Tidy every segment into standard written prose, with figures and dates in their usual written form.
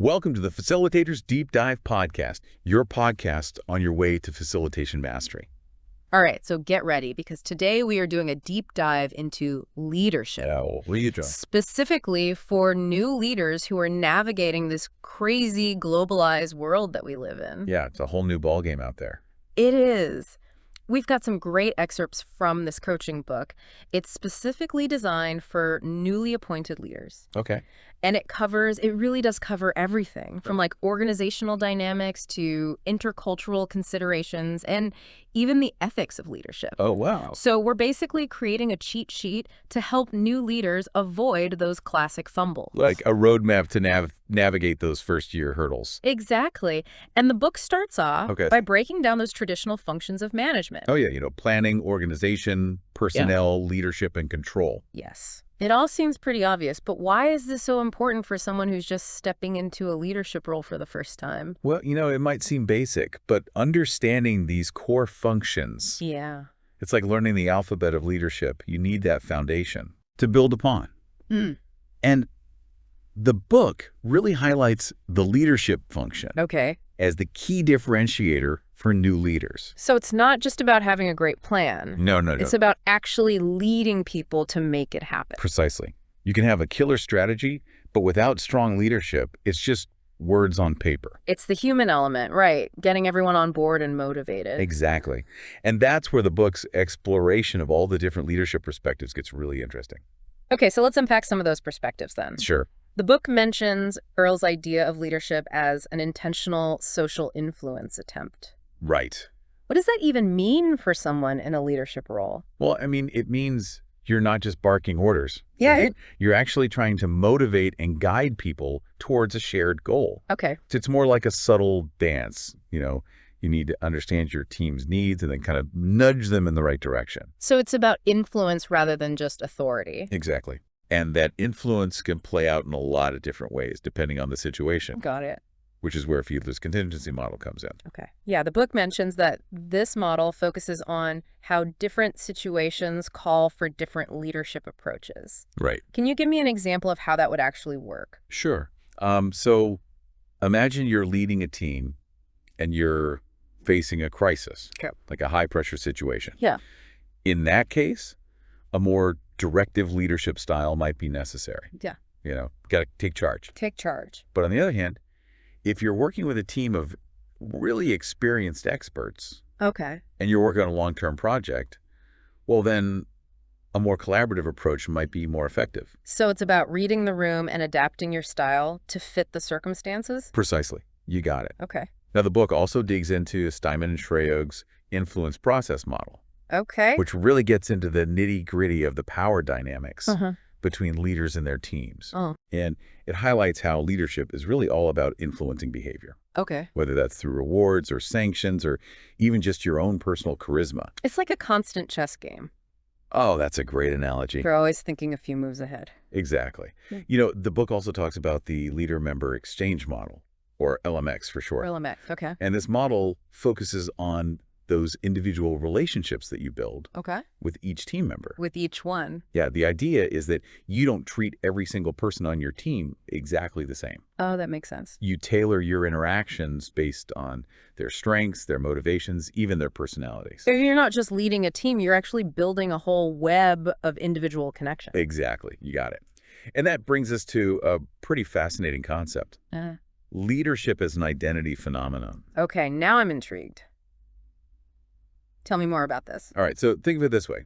Welcome to the Facilitators Deep Dive Podcast, your podcast on your way to facilitation mastery. All right, so get ready because today we are doing a deep dive into leadership. Oh, what are you doing? Specifically for new leaders who are navigating this crazy globalized world that we live in. Yeah, it's a whole new ballgame out there. It is. We've got some great excerpts from this coaching book. It's specifically designed for newly appointed leaders. Okay. And it really does cover everything from like organizational dynamics to intercultural considerations and even the ethics of leadership. Oh, wow. So we're basically creating a cheat sheet to help new leaders avoid those classic fumbles. Like a roadmap to navigate those first-year hurdles. Exactly. And the book starts off Okay. by breaking down those traditional functions of management. Oh, yeah, planning, organization, personnel, leadership, and control. Yes. It all seems pretty obvious, but why is this so important for someone who's just stepping into a leadership role for the first time? Well, it might seem basic, but understanding these core functions, Yeah. it's like learning the alphabet of leadership. You need that foundation to build upon. And the book really highlights the leadership function Okay. as the key differentiator for new leaders. So it's not just about having a great plan. No. It's about actually leading people to make it happen. Precisely. You can have a killer strategy, but without strong leadership, it's just words on paper. It's the human element, right? Getting everyone on board and motivated. Exactly. And that's where the book's exploration of all the different leadership perspectives gets really interesting. Okay, so let's unpack some of those perspectives then. Sure. The book mentions Earle's idea of leadership as an intentional social influence attempt. Right. What does that even mean for someone in a leadership role? Well, it means you're not just barking orders. Yeah. Right? You're actually trying to motivate and guide people towards a shared goal. Okay. It's more like a subtle dance. You need to understand your team's needs and then kind of nudge them in the right direction. So it's about influence rather than just authority. Exactly. And that influence can play out in a lot of different ways, depending on the situation, Got it. which is where Fiedler's contingency model comes in. Okay. Yeah, the book mentions that this model focuses on how different situations call for different leadership approaches. Right. Can you give me an example of how that would actually work? Sure. So imagine you're leading a team and you're facing a crisis, Okay. like a high-pressure situation. Yeah. In that case, a more directive leadership style might be necessary. Yeah. Got to take charge. Take charge. But on the other hand, if you're working with a team of really experienced experts Okay. and you're working on a long-term project, well, then a more collaborative approach might be more effective. So it's about reading the room and adapting your style to fit the circumstances? Precisely. You got it. Okay. Now, the book also digs into Steinman and Schreyog's influence process model, Okay. which really gets into the nitty-gritty of the power dynamics Uh-huh. between leaders and their teams. Oh. And it highlights how leadership is really all about influencing behavior, Okay. whether that's through rewards or sanctions or even just your own personal charisma. It's like a constant chess game. Oh, that's a great analogy. You're always thinking a few moves ahead. Exactly. The book also talks about the leader-member exchange model, or LMX for short. LMX. Okay. And this model focuses on those individual relationships that you build Okay. with each team member. With each one. Yeah, the idea is that you don't treat every single person on your team exactly the same. Oh, that makes sense. You tailor your interactions based on their strengths, their motivations, even their personalities. So you're not just leading a team, you're actually building a whole web of individual connections. Exactly. You got it. And that brings us to a pretty fascinating concept. Leadership as an identity phenomenon. Okay, now I'm intrigued. Tell me more about this. All right, so think of it this way.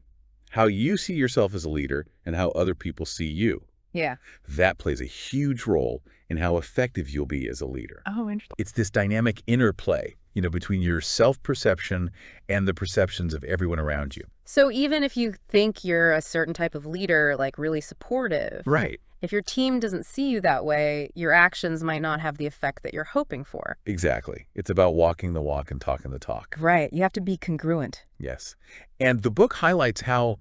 How you see yourself as a leader and how other people see you. Yeah. That plays a huge role in how effective you'll be as a leader. Oh, interesting. It's this dynamic interplay, between your self-perception and the perceptions of everyone around you. So even if you think you're a certain type of leader, like really supportive, Right. if your team doesn't see you that way, your actions might not have the effect that you're hoping for. Exactly. It's about walking the walk and talking the talk. Right. You have to be congruent. Yes. And the book highlights how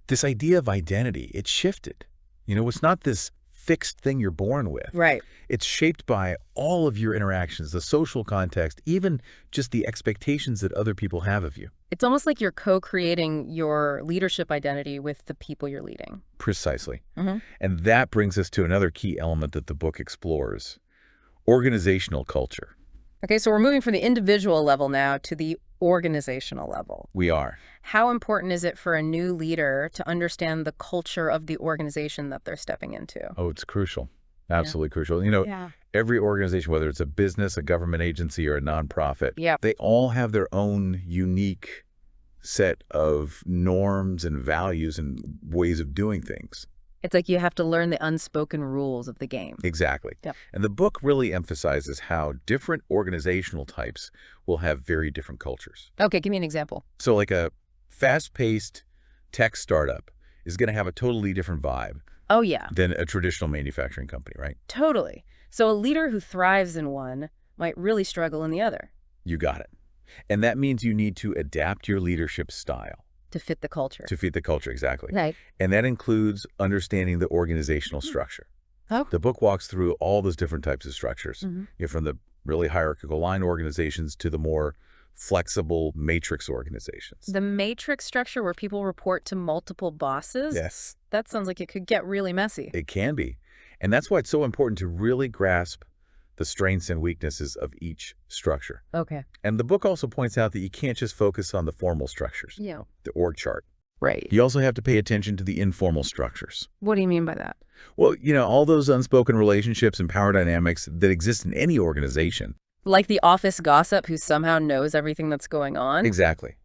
this idea of identity, it's shifted. It's not this fixed thing you're born with. Right. It's shaped by all of your interactions, the social context, even just the expectations that other people have of you. It's almost like you're co-creating your leadership identity with the people you're leading. Precisely. Mm-hmm. And that brings us to another key element that the book explores, Organizational culture. Okay, so we're moving from the individual level now to the organizational level. We are. How important is it for a new leader to understand the culture of the organization that they're stepping into? Oh, it's crucial. Absolutely crucial. You know, every organization, whether it's a business, a government agency, or a nonprofit, they all have their own unique set of norms and values and ways of doing things. It's like you have to learn the unspoken rules of the game. Exactly. Yep. And the book really emphasizes how different organizational types will have very different cultures. Okay, give me an example. So like a fast-paced tech startup is going to have a totally different vibe than a traditional manufacturing company, right? Totally. So a leader who thrives in one might really struggle in the other. You got it. And that means you need to adapt your leadership style. To fit the culture. To fit the culture, exactly. Right. And that includes understanding the organizational structure. Oh. The book walks through all those different types of structures, you know, from the really hierarchical line organizations to the more flexible matrix organizations. The matrix structure where people report to multiple bosses? Yes. That sounds like it could get really messy. It can be. And that's why it's so important to really grasp the strengths and weaknesses of each structure. Okay. And the book also points out that you can't just focus on the formal structures, the org chart. Right. You also have to pay attention to the informal structures. What do you mean by that? Well, you know, all those unspoken relationships and power dynamics that exist in any organization. Like the office gossip who somehow knows everything that's going on? Exactly.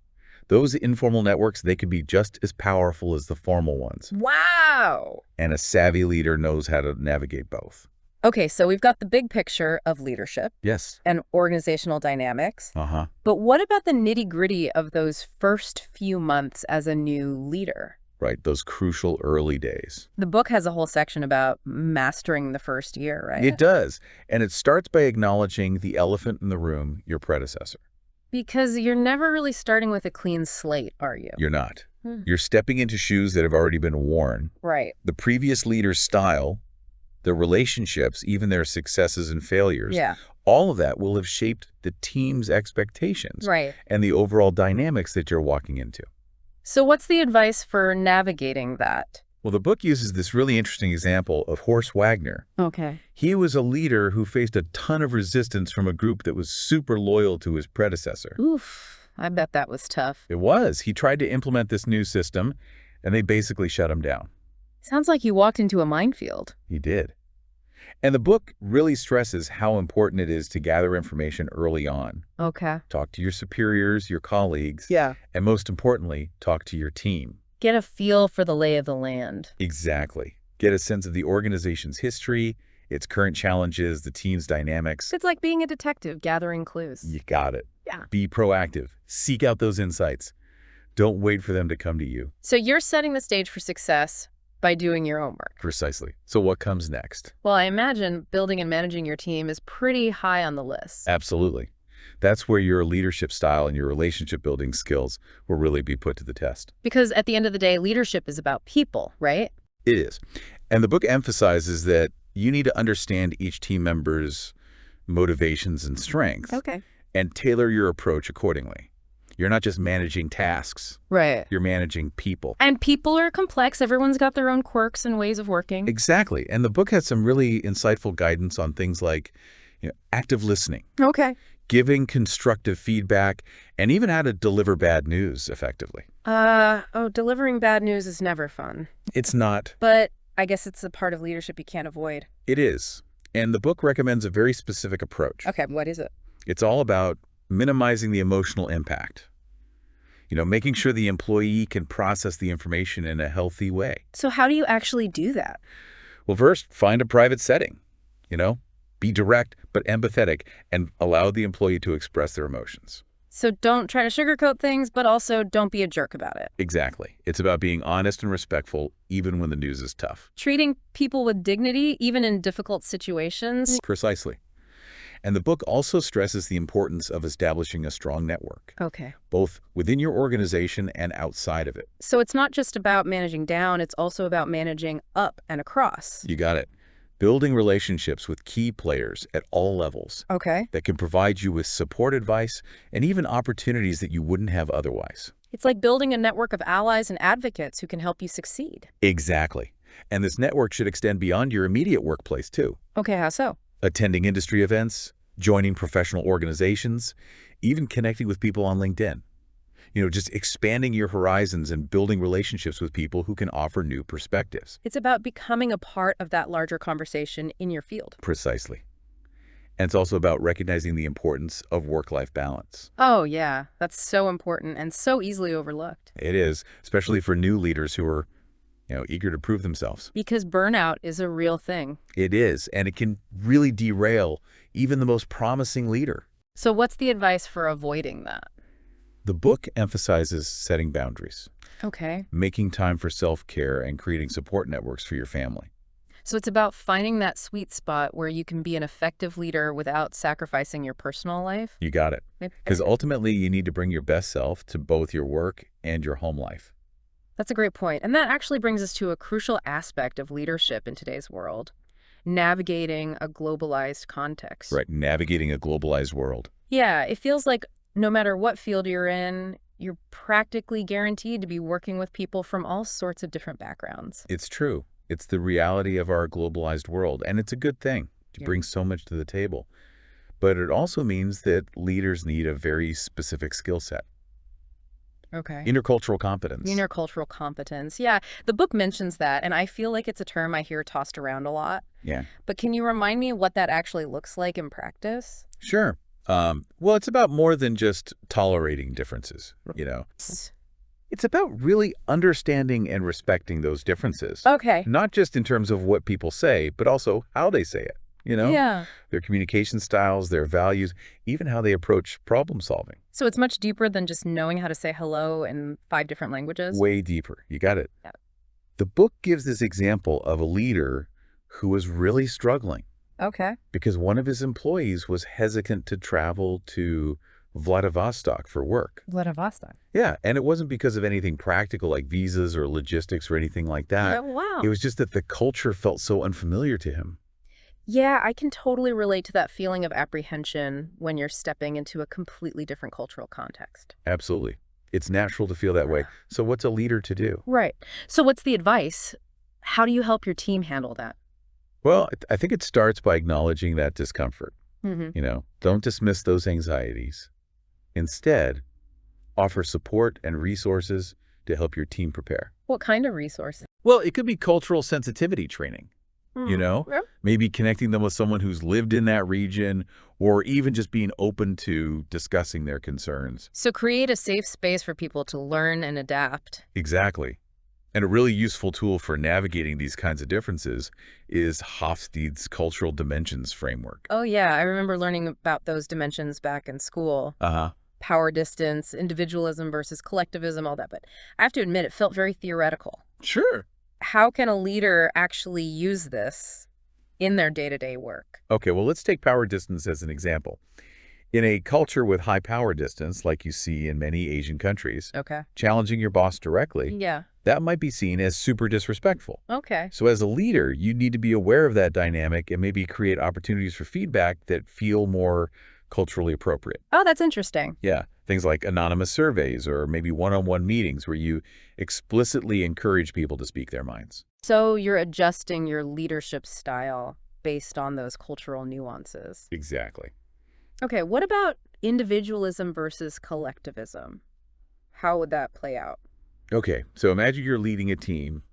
Those informal networks, they could be just as powerful as the formal ones. Wow. And a savvy leader knows how to navigate both. Okay, so we've got the big picture of leadership. Yes. And organizational dynamics. Uh-huh. But what about the nitty-gritty of those first few months as a new leader? Right, those crucial early days. The book has a whole section about mastering the first year, right? It does. And it starts by acknowledging the elephant in the room, your predecessor. Because you're never really starting with a clean slate, are you? You're not. You're stepping into shoes that have already been worn. Right. The previous leader's style, their relationships, even their successes and failures, all of that will have shaped the team's expectations and the overall dynamics that you're walking into. So what's the advice for navigating that? Well, the book uses this really interesting example of Horst Wagner. Okay. He was a leader who faced a ton of resistance from a group that was super loyal to his predecessor. Oof, I bet that was tough. It was. He tried to implement this new system, and they basically shut him down. Sounds like you walked into a minefield. He did. And the book really stresses how important it is to gather information early on. Okay. Talk to your superiors, your colleagues, and most importantly, talk to your team. Get a feel for the lay of the land. Exactly. Get a sense of the organization's history, its current challenges, the team's dynamics. It's like being a detective gathering clues. You got it. Yeah. Be proactive. Seek out those insights. Don't wait for them to come to you. So you're setting the stage for success by doing your own work. Precisely. So what comes next? Well, I imagine building and managing your team is pretty high on the list. Absolutely. That's where your leadership style and your relationship building skills will really be put to the test. Because at the end of the day, leadership is about people, right? It is. And the book emphasizes that you need to understand each team member's motivations and strengths. Okay. And tailor your approach accordingly. You're not just managing tasks. Right. You're managing people. And people are complex. Everyone's got their own quirks and ways of working. Exactly. And the book has some really insightful guidance on things like, you know, active listening. Okay. Giving constructive feedback, and even how to deliver bad news effectively. Delivering bad news is never fun. It's not. But I guess it's a part of leadership you can't avoid. It is. And the book recommends a very specific approach. Okay, what is it? It's all about minimizing the emotional impact. You know, making sure the employee can process the information in a healthy way. So how do you actually do that? Well, first, find a private setting, you know? Be direct but empathetic and allow the employee to express their emotions. So don't try to sugarcoat things, but also don't be a jerk about it. Exactly. It's about being honest and respectful even when the news is tough. Treating people with dignity, even in difficult situations. Precisely. And the book also stresses the importance of establishing a strong network. Okay. Both within your organization and outside of it. So it's not just about managing down, it's also about managing up and across. You got it. Building relationships with key players at all levels. Okay. That can provide you with support advice and even opportunities that you wouldn't have otherwise. It's like building a network of allies and advocates who can help you succeed. Exactly. And this network should extend beyond your immediate workplace, too. Okay, how so? Attending industry events, joining professional organizations, even connecting with people on LinkedIn. Just expanding your horizons and building relationships with people who can offer new perspectives. It's about becoming a part of that larger conversation in your field. Precisely. And it's also about recognizing the importance of work-life balance. Oh, yeah. That's so important and so easily overlooked. It is, especially for new leaders who are, eager to prove themselves. Because burnout is a real thing. It is, and it can really derail even the most promising leader. So what's the advice for avoiding that? The book emphasizes setting boundaries. Okay. Making time for self-care and creating support networks for your family. So it's about finding that sweet spot where you can be an effective leader without sacrificing your personal life. You got it. Because ultimately, you need to bring your best self to both your work and your home life. That's a great point. And that actually brings us to a crucial aspect of leadership in today's world, navigating a globalized context. Right, navigating a globalized world. Yeah, it feels like no matter what field you're in, you're practically guaranteed to be working with people from all sorts of different backgrounds. It's true. It's the reality of our globalized world, and it's a good thing to bring so much to the table. But it also means that leaders need a very specific skill set. Okay. Intercultural competence. Intercultural competence. Yeah, the book mentions that, and I feel like it's a term I hear tossed around a lot. Yeah. But can you remind me what that actually looks like in practice? Sure. Well, it's about more than just tolerating differences, It's about really understanding and respecting those differences. Okay. Not just in terms of what people say, but also how they say it, Yeah. Their communication styles, their values, even how they approach problem solving. So it's much deeper than just knowing how to say hello in 5 different languages? Way deeper. You got it. Yeah. The book gives this example of a leader who was really struggling. Okay. Because one of his employees was hesitant to travel to Vladivostok for work. Vladivostok. Yeah, and it wasn't because of anything practical like visas or logistics or anything like that. Oh, wow. It was just that the culture felt so unfamiliar to him. Yeah, I can totally relate to that feeling of apprehension when you're stepping into a completely different cultural context. Absolutely. It's natural to feel that way. So what's a leader to do? Right. So what's the advice? How do you help your team handle that? Well, I think it starts by acknowledging that discomfort. Mm-hmm. Don't dismiss those anxieties. Instead, offer support and resources to help your team prepare. What kind of resources? Well, it could be cultural sensitivity training, Yeah. maybe connecting them with someone who's lived in that region, or even just being open to discussing their concerns. So create a safe space for people to learn and adapt. Exactly. And a really useful tool for navigating these kinds of differences is Hofstede's Cultural Dimensions framework. Oh, yeah. I remember learning about those dimensions back in school. Uh-huh. Power distance, individualism versus collectivism, all that. But I have to admit, it felt very theoretical. Sure. How can a leader actually use this in their day-to-day work? Okay, well, let's take power distance as an example. In a culture with high power distance, like you see in many Asian countries, Okay. challenging your boss directly, Yeah. that might be seen as super disrespectful. Okay. So as a leader, you need to be aware of that dynamic and maybe create opportunities for feedback that feel more culturally appropriate. Oh, that's interesting. Yeah, things like anonymous surveys or maybe one-on-one meetings where you explicitly encourage people to speak their minds. So you're adjusting your leadership style based on those cultural nuances. Exactly. Okay, what about individualism versus collectivism? How would that play out? Okay, so imagine you're leading a team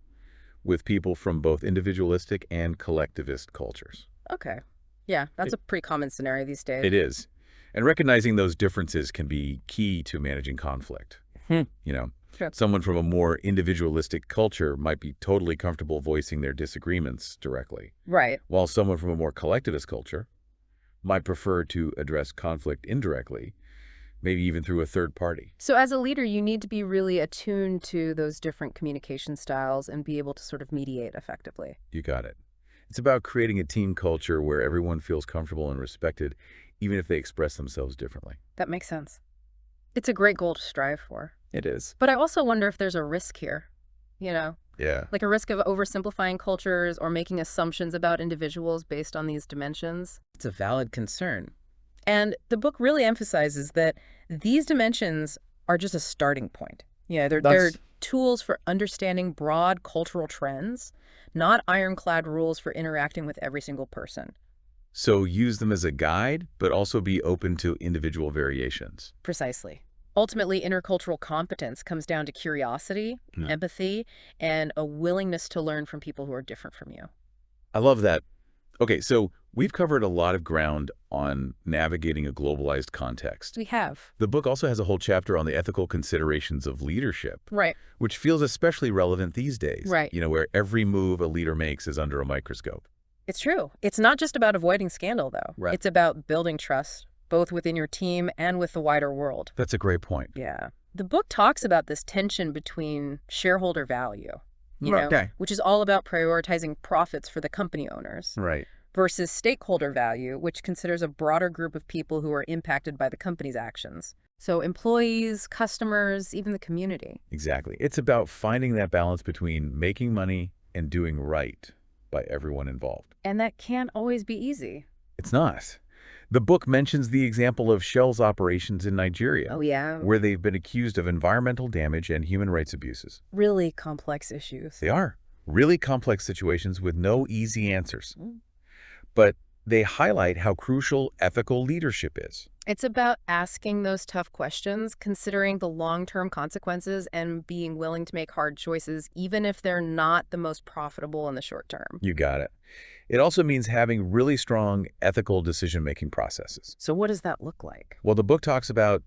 with people from both individualistic and collectivist cultures. Okay. Yeah, that's a pretty common scenario these days. It is. And recognizing those differences can be key to managing conflict. Sure. Someone from a more individualistic culture might be totally comfortable voicing their disagreements directly, Right. while someone from a more collectivist culture might prefer to address conflict indirectly, maybe even through a third party. So as a leader, you need to be really attuned to those different communication styles and be able to sort of mediate effectively. You got it. It's about creating a team culture where everyone feels comfortable and respected, even if they express themselves differently. That makes sense. It's a great goal to strive for. It is. But I also wonder if there's a risk here, Yeah. like a risk of oversimplifying cultures or making assumptions about individuals based on these dimensions. It's a valid concern. And the book really emphasizes that these dimensions are just a starting point. Yeah, they're tools for understanding broad cultural trends, not ironclad rules for interacting with every single person. So use them as a guide, but also be open to individual variations. Precisely. Ultimately, intercultural competence comes down to curiosity, empathy, and a willingness to learn from people who are different from you. I love that. Okay, so we've covered a lot of ground on navigating a globalized context. We have. The book also has a whole chapter on the ethical considerations of leadership, Right. which feels especially relevant these days, Right. where every move a leader makes is under a microscope. It's true. It's not just about avoiding scandal, though. Right. It's about building trust, both within your team and with the wider world. That's a great point. Yeah. The book talks about this tension between shareholder value, which is all about prioritizing profits for the company owners, Right. versus stakeholder value, which considers a broader group of people who are impacted by the company's actions. So employees, customers, even the community. Exactly. It's about finding that balance between making money and doing right by everyone involved. And that can't always be easy. It's not. The book mentions the example of Shell's operations in Nigeria. Oh, yeah. Where they've been accused of environmental damage and human rights abuses. Really complex issues. They are. Really complex situations with no easy answers. But they highlight how crucial ethical leadership is. It's about asking those tough questions, considering the long-term consequences, and being willing to make hard choices, even if they're not the most profitable in the short term. You got it. It also means having really strong ethical decision-making processes. So what does that look like? Well, the book talks about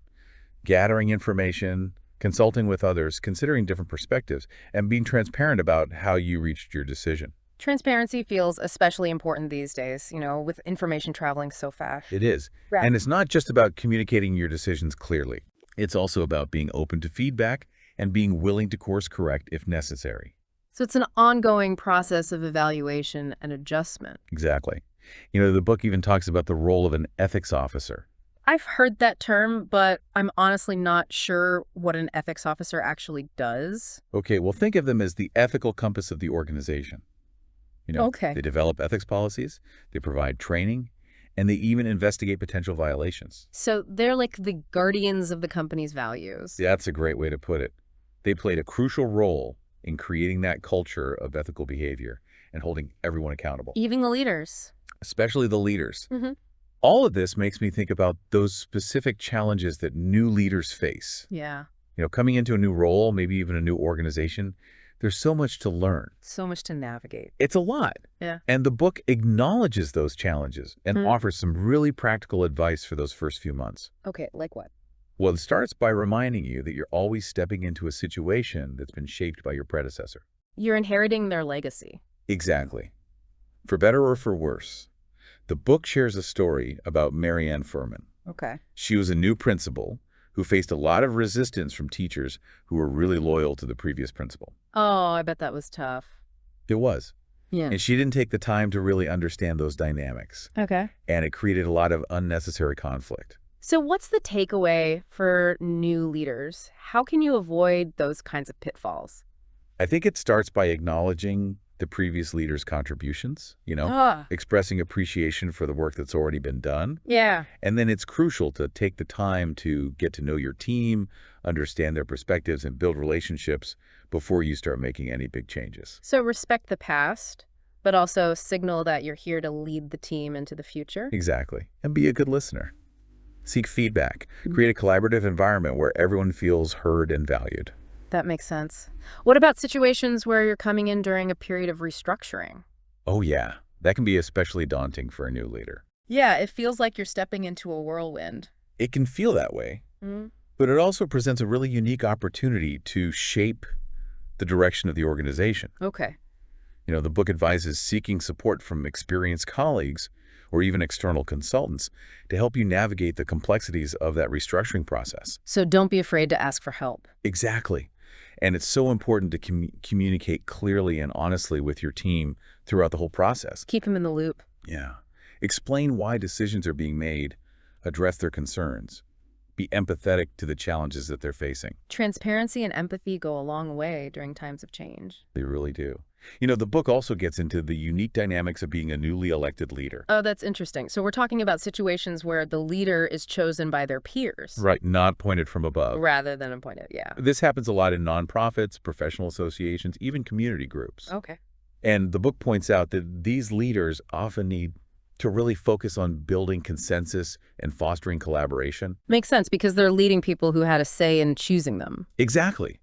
gathering information, consulting with others, considering different perspectives, and being transparent about how you reached your decision. Transparency feels especially important these days, with information traveling so fast. It is. Right. And it's not just about communicating your decisions clearly. It's also about being open to feedback and being willing to course correct if necessary. So it's an ongoing process of evaluation and adjustment. Exactly. The book even talks about the role of an ethics officer. I've heard that term, but I'm honestly not sure what an ethics officer actually does. Okay, well, think of them as the ethical compass of the organization. Okay. They develop ethics policies, they provide training, and they even investigate potential violations. So they're like the guardians of the company's values. That's a great way to put it. They played a crucial role in creating that culture of ethical behavior and holding everyone accountable. Even the leaders. Especially the leaders. All of this makes me think about those specific challenges that new leaders face. Yeah. Coming into a new role, maybe even a new organization, there's so much to learn. So much to navigate. It's a lot. Yeah. And the book acknowledges those challenges and offers some really practical advice for those first few months. Okay, like what? Well, it starts by reminding you that you're always stepping into a situation that's been shaped by your predecessor. You're inheriting their legacy. Exactly. For better or for worse. The book shares a story about Marianne Furman. Okay. She was a new principal who faced a lot of resistance from teachers who were really loyal to the previous principal. Oh, I bet that was tough. It was. Yeah. And she didn't take the time to really understand those dynamics. Okay. And it created a lot of unnecessary conflict. So what's the takeaway for new leaders? How can you avoid those kinds of pitfalls? I think it starts by acknowledging the previous leader's contributions, expressing appreciation for the work that's already been done. Yeah. And then it's crucial to take the time to get to know your team, understand their perspectives, and build relationships before you start making any big changes. So respect the past, but also signal that you're here to lead the team into the future. Exactly. And be a good listener. Seek feedback. Create a collaborative environment where everyone feels heard and valued. That makes sense. What about situations where you're coming in during a period of restructuring? Oh, yeah. That can be especially daunting for a new leader. Yeah, it feels like you're stepping into a whirlwind. It can feel that way, but it also presents a really unique opportunity to shape the direction of the organization. Okay. The book advises seeking support from experienced colleagues or even external consultants to help you navigate the complexities of that restructuring process. So don't be afraid to ask for help. Exactly. And it's so important to communicate clearly and honestly with your team throughout the whole process. Keep them in the loop. Yeah. Explain why decisions are being made, address their concerns, be empathetic to the challenges that they're facing. Transparency and empathy go a long way during times of change. They really do. The book also gets into the unique dynamics of being a newly elected leader. Oh, that's interesting. So we're talking about situations where the leader is chosen by their peers. Right, not appointed from above. Rather than appointed, yeah. This happens a lot in nonprofits, professional associations, even community groups. Okay. And the book points out that these leaders often need to really focus on building consensus and fostering collaboration. Makes sense because they're leading people who had a say in choosing them. Exactly.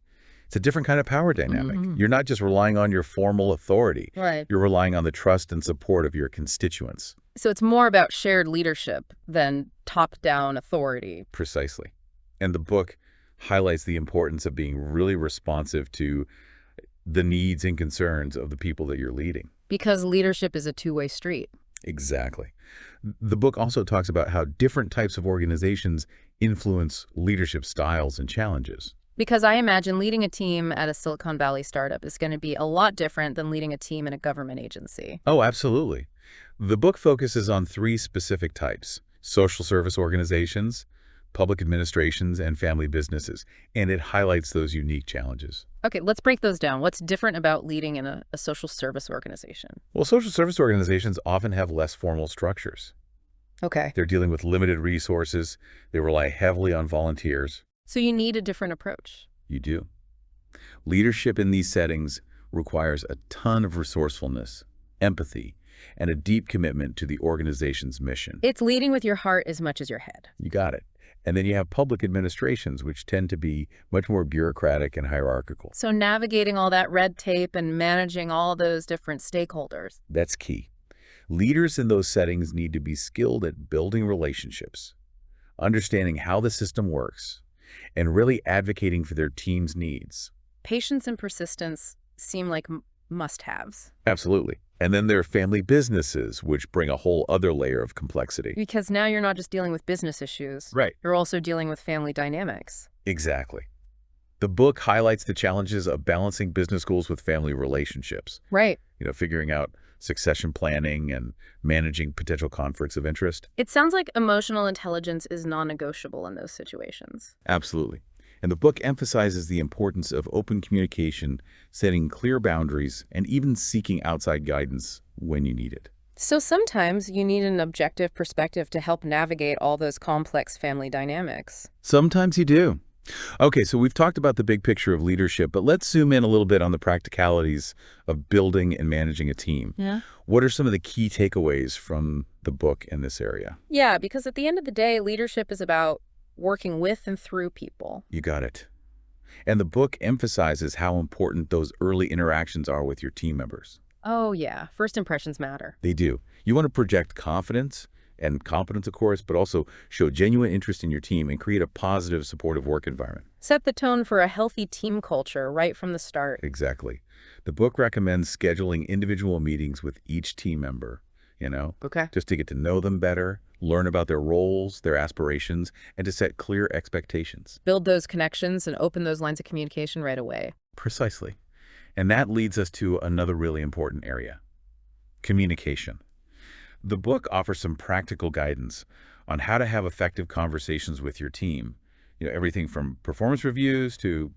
It's a different kind of power dynamic. You're not just relying on your formal authority. Right. You're relying on the trust and support of your constituents. So it's more about shared leadership than top-down authority. Precisely. And the book highlights the importance of being really responsive to the needs and concerns of the people that you're leading. Because leadership is a two-way street. Exactly. The book also talks about how different types of organizations influence leadership styles and challenges. Because I imagine leading a team at a Silicon Valley startup is going to be a lot different than leading a team in a government agency. Oh, absolutely. The book focuses on 3 specific types: social service organizations, public administrations, and family businesses, and it highlights those unique challenges. Okay, let's break those down. What's different about leading in a social service organization? Well, social service organizations often have less formal structures. Okay. They're dealing with limited resources. They rely heavily on volunteers. So you need a different approach. You do. Leadership in these settings requires a ton of resourcefulness, empathy, and a deep commitment to the organization's mission. It's leading with your heart as much as your head. You got it. And then you have public administrations, which tend to be much more bureaucratic and hierarchical. So navigating all that red tape and managing all those different stakeholders. That's key. Leaders in those settings need to be skilled at building relationships, understanding how the system works, and really advocating for their team's needs. Patience and persistence seem like must-haves. Absolutely. And then there are family businesses, which bring a whole other layer of complexity. Because now you're not just dealing with business issues. Right. You're also dealing with family dynamics. Exactly. The book highlights the challenges of balancing business goals with family relationships. Right. Figuring out succession planning and managing potential conflicts of interest. It sounds like emotional intelligence is non-negotiable in those situations. Absolutely. And the book emphasizes the importance of open communication, setting clear boundaries, and even seeking outside guidance when you need it. So sometimes you need an objective perspective to help navigate all those complex family dynamics. Sometimes you do. Okay, so we've talked about the big picture of leadership, but let's zoom in a little bit on the practicalities of building and managing a team. Yeah. What are some of the key takeaways from the book in this area? Yeah, because at the end of the day, leadership is about working with and through people. You got it. And the book emphasizes how important those early interactions are with your team members. Oh, yeah. First impressions matter. They do. You want to project confidence and competence, of course, but also show genuine interest in your team and create a positive, supportive work environment. Set the tone for a healthy team culture right from the start. Exactly. The book recommends scheduling individual meetings with each team member, Okay. just to get to know them better, learn about their roles, their aspirations, and to set clear expectations. Build those connections and open those lines of communication right away. Precisely. And that leads us to another really important area: communication. The book offers some practical guidance on how to have effective conversations with your team. Everything from performance reviews to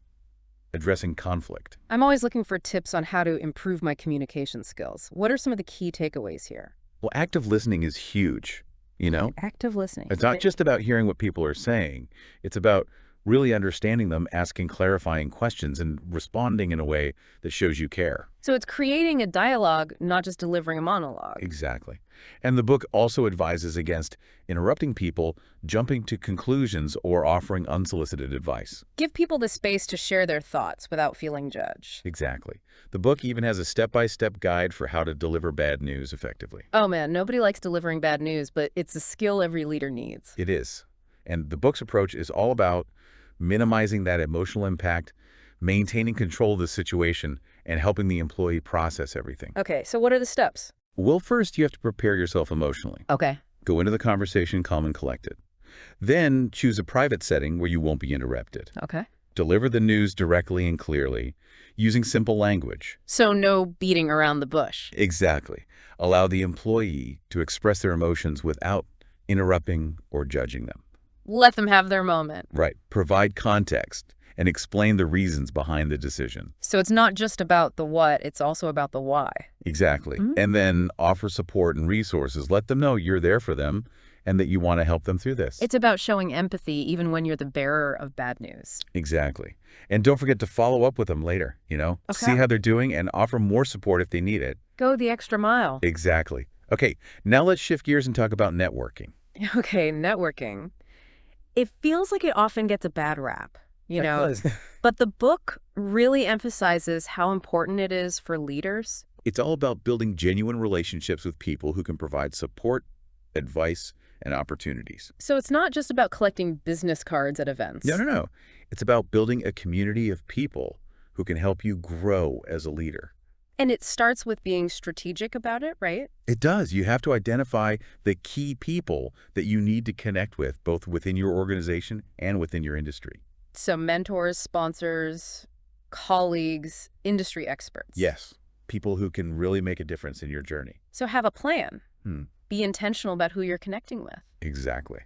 addressing conflict. I'm always looking for tips on how to improve my communication skills. What are some of the key takeaways here? Well, active listening is huge, Active listening. It's not just about hearing what people are saying. It's about really understanding them, asking clarifying questions, and responding in a way that shows you care. So it's creating a dialogue, not just delivering a monologue. Exactly. And the book also advises against interrupting people, jumping to conclusions, or offering unsolicited advice. Give people the space to share their thoughts without feeling judged. Exactly. The book even has a step-by-step guide for how to deliver bad news effectively. Oh man, nobody likes delivering bad news, but it's a skill every leader needs. It is. And the book's approach is all about minimizing that emotional impact, maintaining control of the situation, and helping the employee process everything. Okay, so what are the steps? Well, first, you have to prepare yourself emotionally. Okay. Go into the conversation calm and collected. Then choose a private setting where you won't be interrupted. Okay. Deliver the news directly and clearly, using simple language. So no beating around the bush. Exactly. Allow the employee to express their emotions without interrupting or judging them. Let them have their moment. Right. Provide context and explain the reasons behind the decision. So it's not just about the what, it's also about the why. Exactly. And then offer support and resources. Let them know you're there for them and that you want to help them through this. It's about showing empathy even when you're the bearer of bad news. Exactly. And don't forget to follow up with them later, Okay. See how they're doing and offer more support if they need it. Go the extra mile. Exactly. Okay, now let's shift gears and talk about networking. Okay, networking. It feels like it often gets a bad rap, you It know, does. but the book really emphasizes how important it is for leaders. It's all about building genuine relationships with people who can provide support, advice, and opportunities. So it's not just about collecting business cards at No, events. no, no. It's about building a community of people who can help you grow as a leader. And it starts with being strategic about it, right? It does. You have to identify the key people that you need to connect with, both within your organization and within your industry. So mentors, sponsors, colleagues, industry experts. Yes, people who can really make a difference in your journey. So have a plan. Hmm. Be intentional about who you're connecting with. Exactly.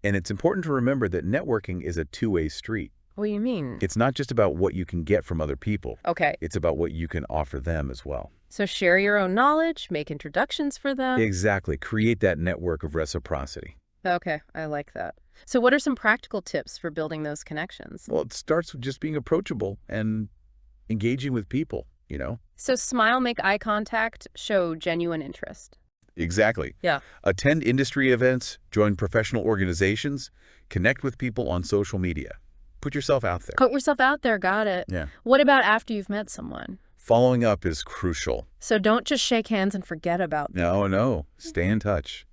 And it's important to remember that networking is a two-way street. What do you mean? It's not just about what you can get from other people. Okay. It's about what you can offer them as well. So share your own knowledge, make introductions for them. Exactly. Create that network of reciprocity. Okay, I like that. So what are some practical tips for building those connections? Well, it starts with just being approachable and engaging with people, you know? So smile, make eye contact, show genuine interest. Exactly. Yeah. Attend industry events, join professional organizations, connect with people on social media. Put yourself out there. Put yourself out there, got it. Yeah. What about after you've met someone? Following up is crucial. So don't just shake hands and forget about them. No. Stay in touch.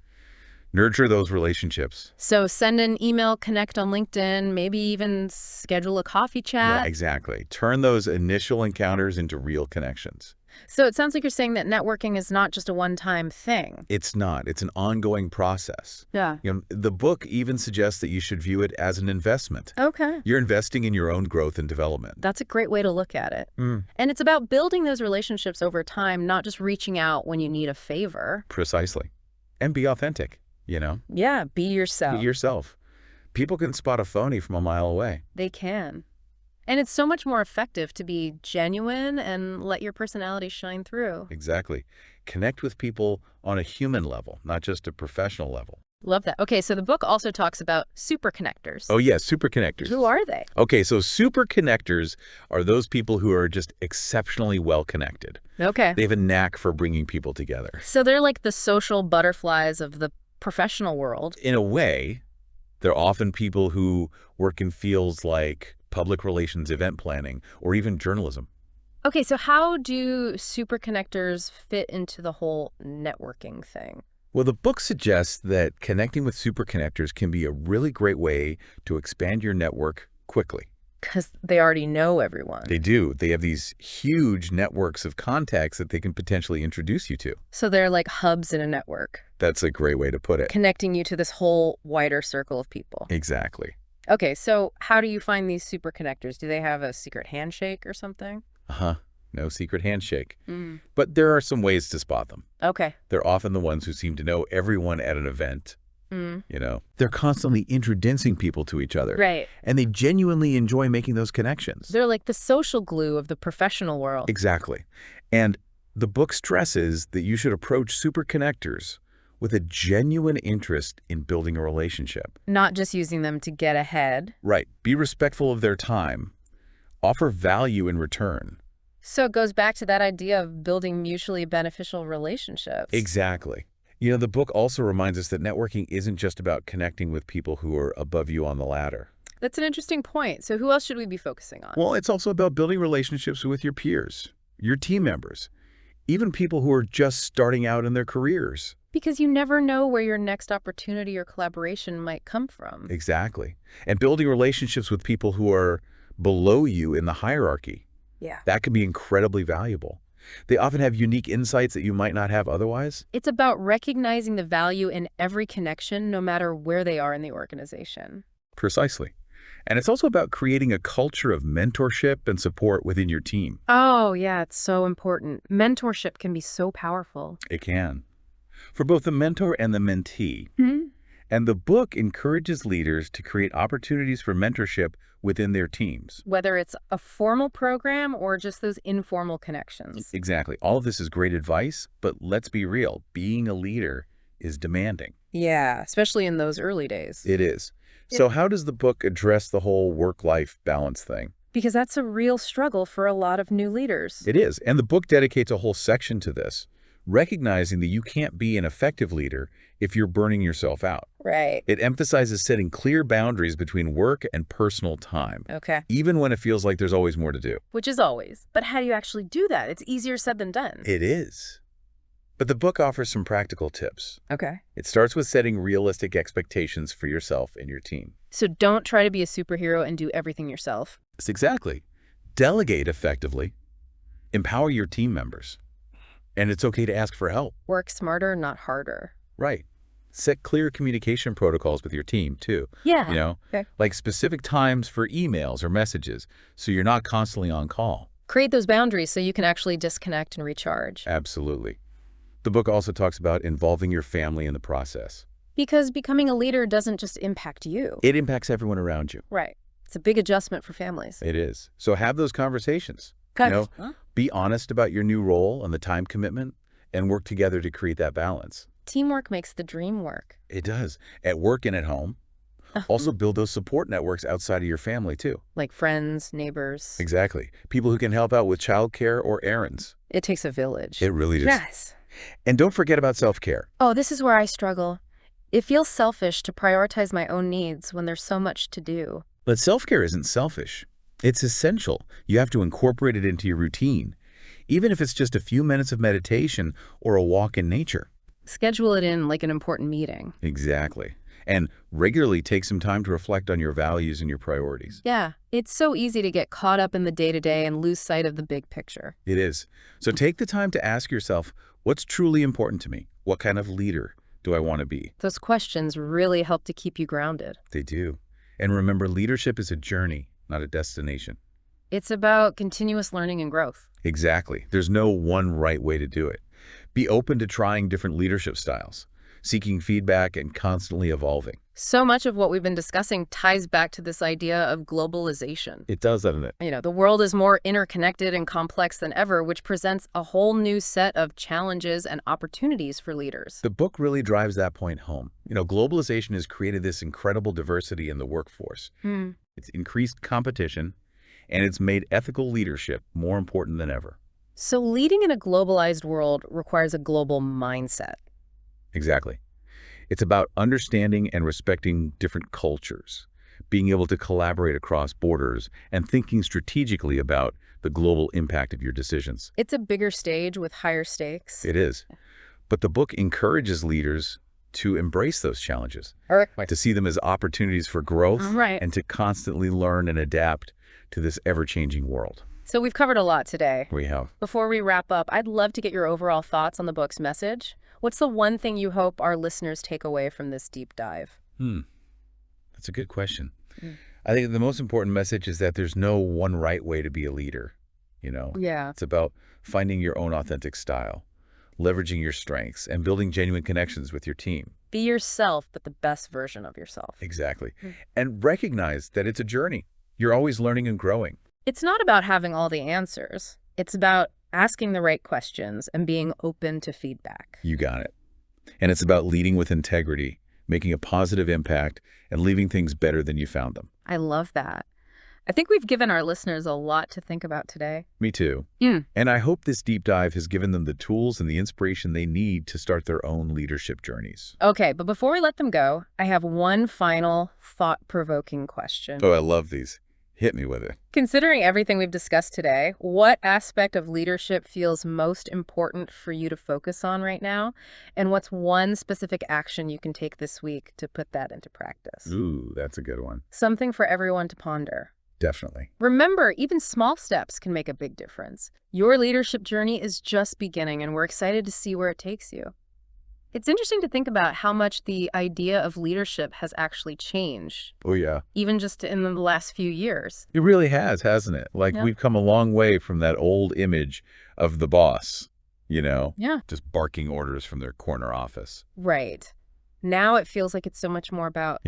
Nurture those relationships. So send an email, connect on LinkedIn, maybe even schedule a coffee chat. Yeah, exactly. Turn those initial encounters into real connections. So it sounds like you're saying that networking is not just a one-time thing. It's not. It's an ongoing process. Yeah. The book even suggests that you should view it as an investment. Okay. You're investing in your own growth and development. That's a great way to look at it. And it's about building those relationships over time, not just reaching out when you need a favor. Precisely. And be authentic, Yeah, be yourself. Be yourself. People can spot a phony from a mile away. They can. And it's so much more effective to be genuine and let your personality shine through. Exactly. Connect with people on a human level, not just a professional level. Love that. Okay, so the book also talks about super connectors. Oh, yes, super connectors. Who are they? Okay, so super connectors are those people who are just exceptionally well connected. Okay. They have a knack for bringing people together. So they're like the social butterflies of the professional world. In a way, they're often people who work in fields like public relations, event planning, or even journalism. Okay, so how do super connectors fit into the whole networking thing? Well, the book suggests that connecting with super connectors can be a really great way to expand your network quickly. Because they already know everyone. They do. They have these huge networks of contacts that they can potentially introduce you to. So they're like hubs in a network. That's a great way to put it. Connecting you to this whole wider circle of people. Exactly. Okay, so how do you find these super connectors? Do they have a secret handshake or something? No secret handshake. But there are some ways to spot them. Okay. They're often the ones who seem to know everyone at an event. They're constantly introducing people to each other. Right. And they genuinely enjoy making those connections. They're like the social glue of the professional world. Exactly. And the book stresses that you should approach super connectors with a genuine interest in building a relationship. Not just using them to get ahead. Right. Be respectful of their time. Offer value in return. So it goes back to that idea of building mutually beneficial relationships. Exactly. The book also reminds us that networking isn't just about connecting with people who are above you on the ladder. That's an interesting point. So who else should we be focusing on? Well, it's also about building relationships with your peers, your team members, even people who are just starting out in their careers. Because you never know where your next opportunity or collaboration might come from. Exactly. And building relationships with people who are below you in the hierarchy. Yeah. That can be incredibly valuable. They often have unique insights that you might not have otherwise. It's about recognizing the value in every connection, no matter where they are in the organization. Precisely. And it's also about creating a culture of mentorship and support within your team. Oh, yeah, it's so important. Mentorship can be so powerful. It can. For both the mentor and the mentee. And the book encourages leaders to create opportunities for mentorship within their teams. Whether it's a formal program or just those informal connections. Exactly. All of this is great advice, but let's be real. Being a leader is demanding. Yeah, especially in those early days. It is. So how does the book address the whole work-life balance thing? Because that's a real struggle for a lot of new leaders. It is. And the book dedicates a whole section to this, recognizing that you can't be an effective leader if you're burning yourself out. Right. It emphasizes setting clear boundaries between work and personal time. Okay. Even when it feels like there's always more to do. Which is always. But how do you actually do that? It's easier said than done. It is. But the book offers some practical tips. Okay. It starts with setting realistic expectations for yourself and your team. So don't try to be a superhero and do everything yourself. Yes, exactly. Delegate effectively. Empower your team members. And it's okay to ask for help. Work smarter, not harder. Right. Set clear communication protocols with your team, too. Yeah. Okay. Like specific times for emails or messages, so you're not constantly on call. Create those boundaries so you can actually disconnect and recharge. Absolutely. The book also talks about involving your family in the process. Because becoming a leader doesn't just impact you. It impacts everyone around you. Right. It's a big adjustment for families. It is. So have those conversations. Be honest about your new role and the time commitment, and work together to create that balance. Teamwork makes the dream work. It does. At work and at home. Also build those support networks outside of your family, too. Like friends, neighbors. Exactly. People who can help out with childcare or errands. It takes a village. It really does. Yes. And don't forget about self-care. Oh, this is where I struggle. It feels selfish to prioritize my own needs when there's so much to do. But self-care isn't selfish. It's essential. You have to incorporate it into your routine, even if it's just a few minutes of meditation or a walk in nature. Schedule it in like an important meeting. Exactly. And regularly take some time to reflect on your values and your priorities. Yeah, it's so easy to get caught up in the day-to-day and lose sight of the big picture. It is. So take the time to ask yourself, what's truly important to me? What kind of leader do I want to be? Those questions really help to keep you grounded. They do. And remember, leadership is a journey, not a destination. It's about continuous learning and growth. Exactly. There's no one right way to do it. Be open to trying different leadership styles, seeking feedback, and constantly evolving. So much of what we've been discussing ties back to this idea of globalization. It does, doesn't it? The world is more interconnected and complex than ever, which presents a whole new set of challenges and opportunities for leaders. The book really drives that point home. Globalization has created this incredible diversity in the workforce. It's increased competition, and it's made ethical leadership more important than ever. So leading in a globalized world requires a global mindset. Exactly. It's about understanding and respecting different cultures, being able to collaborate across borders, and thinking strategically about the global impact of your decisions. It's a bigger stage with higher stakes. It is. But the book encourages leaders to embrace those challenges, to see them as opportunities for growth, and to constantly learn and adapt to this ever-changing world. So we've covered a lot today. We have. Before we wrap up, I'd love to get your overall thoughts on the book's message. What's the one thing you hope our listeners take away from this deep dive? That's a good question. I think the most important message is that there's no one right way to be a leader. Yeah. It's about finding your own authentic style, leveraging your strengths, and building genuine connections with your team. Be yourself, but the best version of yourself. Exactly. And recognize that it's a journey. You're always learning and growing. It's not about having all the answers. It's about asking the right questions and being open to feedback. You got it. And it's about leading with integrity, making a positive impact, and leaving things better than you found them. I love that. I think we've given our listeners a lot to think about today. Me too. And I hope this deep dive has given them the tools and the inspiration they need to start their own leadership journeys. Okay, but before we let them go, I have one final thought-provoking question. Oh, I love these. Hit me with it. Considering everything we've discussed today, what aspect of leadership feels most important for you to focus on right now? And what's one specific action you can take this week to put that into practice? Ooh, that's a good one. Something for everyone to ponder. Definitely. Remember, even small steps can make a big difference. Your leadership journey is just beginning, and we're excited to see where it takes you. It's interesting to think about how much the idea of leadership has actually changed. Oh, yeah. Even just in the last few years. It really has, hasn't it? We've come a long way from that old image of the boss, just barking orders from their corner office. Right. Now it feels like it's so much more about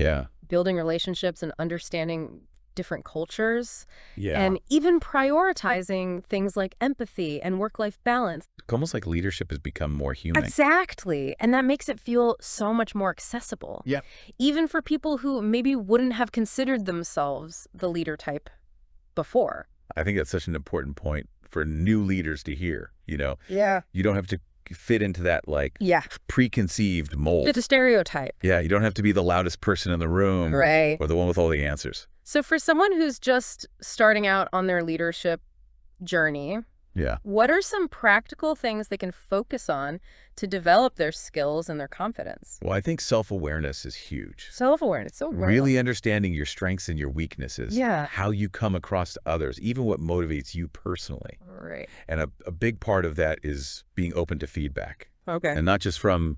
building relationships and understanding different cultures, and even prioritizing things like empathy and work-life balance. It's almost like leadership has become more human. Exactly. And that makes it feel so much more accessible. Yeah. Even for people who maybe wouldn't have considered themselves the leader type before. I think that's such an important point for new leaders to hear, Yeah. You don't have to fit into that preconceived mold. It's a stereotype. Yeah, you don't have to be the loudest person in the room, right, or the one with all the answers. So for someone who's just starting out on their leadership journey, what are some practical things they can focus on to develop their skills and their confidence? Well, I think self-awareness is huge. Self-awareness, so really understanding your strengths and your weaknesses. Yeah. How you come across to others, even what motivates you personally. Right. And a big part of that is being open to feedback. Okay. And not just from,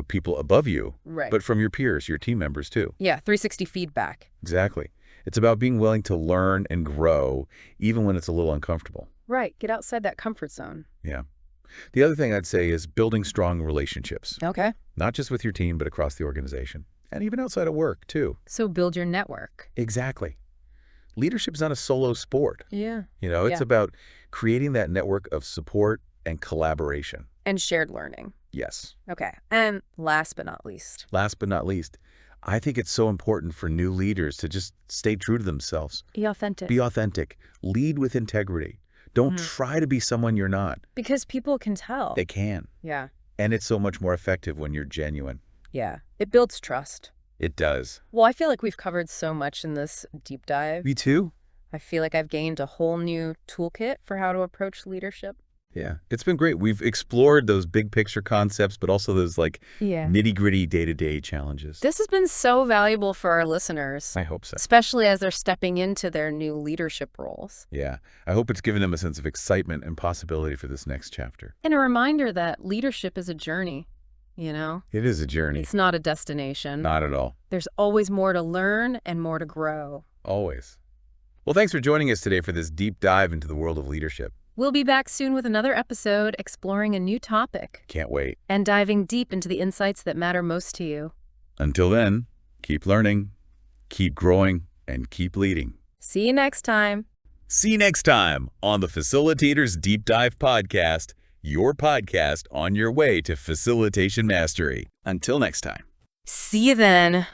people above you, but from your peers, your team members too. Yeah, 360 feedback. Exactly. It's about being willing to learn and grow, even when it's a little uncomfortable. Right. Get outside that comfort zone. Yeah. The other thing I'd say is building strong relationships. Okay. Not just with your team, but across the organization. And even outside of work, too. So build your network. Exactly. Leadership's not a solo sport. Yeah. It's about creating that network of support and collaboration. And shared learning. Yes. Okay. And last but not least. I think it's so important for new leaders to just stay true to themselves. Be authentic. Be authentic. Lead with integrity. Don't try to be someone you're not. Because people can tell. They can. Yeah. And it's so much more effective when you're genuine. Yeah. It builds trust. It does. Well, I feel like we've covered so much in this deep dive. Me too. I feel like I've gained a whole new toolkit for how to approach leadership. Yeah, it's been great. We've explored those big picture concepts, but also those nitty-gritty day-to-day challenges. This has been so valuable for our listeners. I hope so. Especially as they're stepping into their new leadership roles. Yeah, I hope it's given them a sense of excitement and possibility for this next chapter. And a reminder that leadership is a journey, It is a journey. It's not a destination. Not at all. There's always more to learn and more to grow. Always. Well, thanks for joining us today for this deep dive into the world of leadership. We'll be back soon with another episode exploring a new topic. Can't wait. And diving deep into the insights that matter most to you. Until then, keep learning, keep growing, and keep leading. See you next time. See you next time on the Facilitators Deep Dive Podcast, your podcast on your way to facilitation mastery. Until next time. See you then.